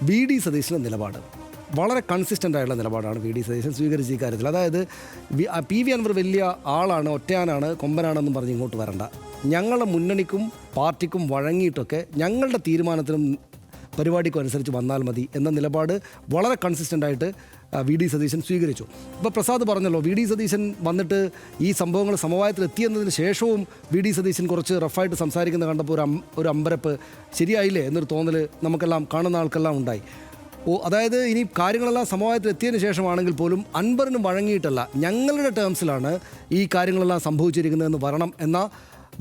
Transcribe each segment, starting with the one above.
V D സതീശൻ്റെ നിലപാട് വളരെ consistent ആയിട്ടുള്ള നിലപാടാണ് വി ഡി സതീശൻ സ്വീകരിച്ച ഈ കാര്യത്തിൽ. അതായത് പി വി അൻവർ വലിയ ആളാണ്, ഒറ്റയാനാണ്, കൊമ്പനാണെന്നും പറഞ്ഞ് ഇങ്ങോട്ട് വരണ്ട, ഞങ്ങളുടെ മുന്നണിക്കും പാർട്ടിക്കും വഴങ്ങിയിട്ടൊക്കെ ഞങ്ങളുടെ തീരുമാനത്തിനും പരിപാടിക്കും അനുസരിച്ച് വന്നാൽ മതി എന്ന നിലപാട് വളരെ കൺസിസ്റ്റൻ്റായിട്ട് വി ഡി സതീശൻ സ്വീകരിച്ചു. ഇപ്പോൾ പ്രസാദ് പറഞ്ഞല്ലോ, വി ഡി സതീശൻ വന്നിട്ട് ഈ സംഭവങ്ങൾ സമവായത്തിൽ എത്തിയെന്നതിന് ശേഷവും വി ഡി സതീശൻ കുറച്ച് റഫായിട്ട് സംസാരിക്കുന്ന കണ്ടപ്പോൾ ഒരു അമ്പരപ്പ് ശരിയായില്ലേ എന്നൊരു തോന്നൽ നമുക്കെല്ലാം കാണുന്ന ആൾക്കെല്ലാം ഉണ്ടായി. അതായത് ഇനി കാര്യങ്ങളെല്ലാം സമവായത്തിൽ എത്തിയതിന് ശേഷമാണെങ്കിൽ പോലും അൻവറിന് വഴങ്ങിയിട്ടല്ല, ഞങ്ങളുടെ ടേംസിലാണ് ഈ കാര്യങ്ങളെല്ലാം സംഭവിച്ചിരിക്കുന്നതെന്ന് വരണം എന്ന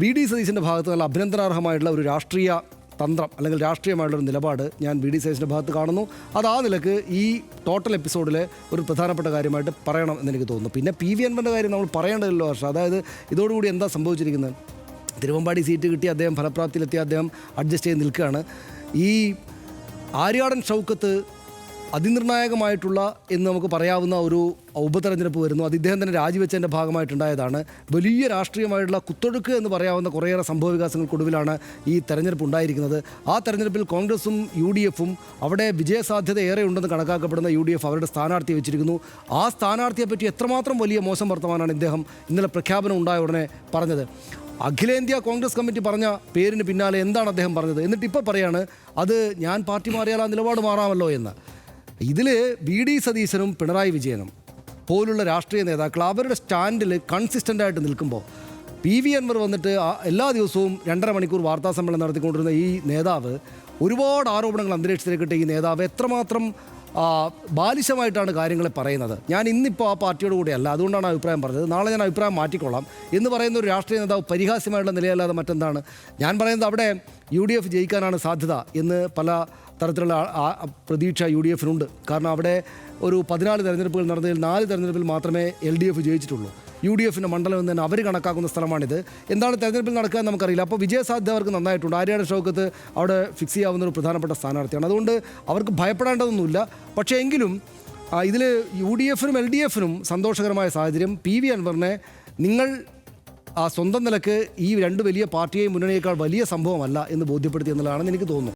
വി ഡി സതീശൻ്റെ ഭാഗത്ത് നല്ല അഭിനന്ദനാർഹമായിട്ടുള്ള ഒരു രാഷ്ട്രീയ തന്ത്രം അല്ലെങ്കിൽ രാഷ്ട്രീയമായിട്ടുള്ളൊരു നിലപാട് ഞാൻ വി ഡി സതീശൻ്റെ ഭാഗത്ത് കാണുന്നു. അത് ആ നിലക്ക് ഈ ടോട്ടൽ എപ്പിസോഡിലെ ഒരു പ്രധാനപ്പെട്ട കാര്യമായിട്ട് പറയണം എന്നെനിക്ക് തോന്നുന്നു. പിന്നെ പി വി അൻവറിൻ്റെ കാര്യം നമ്മൾ പറയേണ്ടതല്ലോ ഹർഷ. അതായത് ഇതോടുകൂടി എന്താ സംഭവിച്ചിരിക്കുന്നത്? തിരുവമ്പാടി സീറ്റ് കിട്ടി അദ്ദേഹം ഫലപ്രാപ്തിയിലെത്തി അദ്ദേഹം അഡ്ജസ്റ്റ് ചെയ്ത് നിൽക്കുകയാണ്. ഈ ആര്യാടൻ ഷൗക്കത്ത് അതിനിർണായകമായിട്ടുള്ള എന്ന് നമുക്ക് പറയാവുന്ന ഒരു ഉപതെരഞ്ഞെടുപ്പ് വരുന്നു. അത് ഇദ്ദേഹം തന്നെ രാജിവെച്ചതിൻ്റെ ഭാഗമായിട്ടുണ്ടായതാണ്. വലിയ രാഷ്ട്രീയമായിട്ടുള്ള കുത്തൊഴുക്ക് എന്ന് പറയാവുന്ന കുറേയേറെ സംഭവ വികാസങ്ങൾക്കൊടുവിലാണ് ഈ തെരഞ്ഞെടുപ്പ് ഉണ്ടായിരിക്കുന്നത്. ആ തെരഞ്ഞെടുപ്പിൽ കോൺഗ്രസും യു ഡി എഫും അവിടെ വിജയസാധ്യത ഏറെ ഉണ്ടെന്ന് കണക്കാക്കപ്പെടുന്ന യു ഡി എഫ് അവരുടെ സ്ഥാനാർത്ഥിയെ വെച്ചിരിക്കുന്നു. ആ സ്ഥാനാർത്ഥിയെപ്പറ്റി എത്രമാത്രം വലിയ മോശം വർത്തമാനമാണ് ഇദ്ദേഹം ഇന്നലെ പ്രഖ്യാപനം ഉണ്ടായ ഉടനെ പറഞ്ഞത്. അഖിലേന്ത്യാ കോൺഗ്രസ് കമ്മിറ്റി പറഞ്ഞ പേരിന് പിന്നാലെ എന്താണ് അദ്ദേഹം പറഞ്ഞത്? എന്നിട്ട് ഇപ്പോൾ പറയാണ് അത് ഞാൻ പാർട്ടി മാറിയാൽ ആ നിലപാട് മാറാമല്ലോ എന്ന്. ഇതിൽ വി ഡി സതീശനും പിണറായി വിജയനും പോലുള്ള രാഷ്ട്രീയ നേതാക്കൾ അവരുടെ സ്റ്റാൻഡിൽ കൺസിസ്റ്റൻ്റായിട്ട് നിൽക്കുമ്പോൾ പി വി അൻവർ വന്നിട്ട് എല്ലാ ദിവസവും 2.5 മണിക്കൂർ വാർത്താ സമ്മേളനം നടത്തിക്കൊണ്ടിരുന്ന ഈ നേതാവ്, ഒരുപാട് ആരോപണങ്ങൾ അന്തരീക്ഷത്തിലേക്കിട്ട് ഈ നേതാവ് എത്രമാത്രം ബാലിശമായിട്ടാണ് കാര്യങ്ങളെ പറയുന്നത്. ഞാൻ ഇന്നിപ്പോൾ ആ പാർട്ടിയോട് കൂടെയല്ല, അതുകൊണ്ടാണ് അഭിപ്രായം പറഞ്ഞത്, നാളെ ഞാൻ അഭിപ്രായം മാറ്റിക്കൊള്ളാം എന്ന് പറയുന്ന ഒരു രാഷ്ട്രീയ നേതാവ് പരിഹാസ്യമായിട്ടുള്ള നിലയല്ലാതെ മറ്റെന്താണ്? ഞാൻ പറയുന്നത് അവിടെ യു ഡി എഫ് ജയിക്കാനാണ് സാധ്യത എന്ന് പല തരത്തിലുള്ള പ്രതീക്ഷ യു ഡി എഫിനുണ്ട്. കാരണം അവിടെ ഒരു 14 തെരഞ്ഞെടുപ്പുകൾ നടന്നതിൽ 4 തെരഞ്ഞെടുപ്പിൽ മാത്രമേ എൽ ഡി എഫ് ജയിച്ചിട്ടുള്ളൂ. യു ഡി എഫിൻ്റെ മണ്ഡലം എന്ന് തന്നെ അവർ കണക്കാക്കുന്ന സ്ഥലമാണിത്. എന്താണ് തെരഞ്ഞെടുപ്പിൽ നടക്കുക എന്ന് നമുക്കറിയില്ല. അപ്പോൾ വിജയസാധ്യത അവർക്ക് നന്നായിട്ടുണ്ട്. ആര്യാടൻ ഷൗക്കത്ത് അവിടെ ഫിക്സ് ചെയ്യാവുന്ന ഒരു പ്രധാനപ്പെട്ട സ്ഥാനാർത്ഥിയാണ്. അതുകൊണ്ട് അവർക്ക് ഭയപ്പെടേണ്ടതൊന്നുമില്ല. പക്ഷേ എങ്കിലും ഇതിൽ യു ഡി എഫിനും എൽ ഡി എഫിനും സന്തോഷകരമായ സാഹചര്യം പി വി അൻവറിനെ നിങ്ങൾ സ്വന്തം നിലക്ക് ഈ 2 വലിയ പാർട്ടിയെയും മുന്നണിയേക്കാൾ വലിയ സംഭവമല്ല എന്ന് ബോധ്യപ്പെടുത്തി എന്നുള്ളതാണെന്ന് എനിക്ക് തോന്നുന്നു.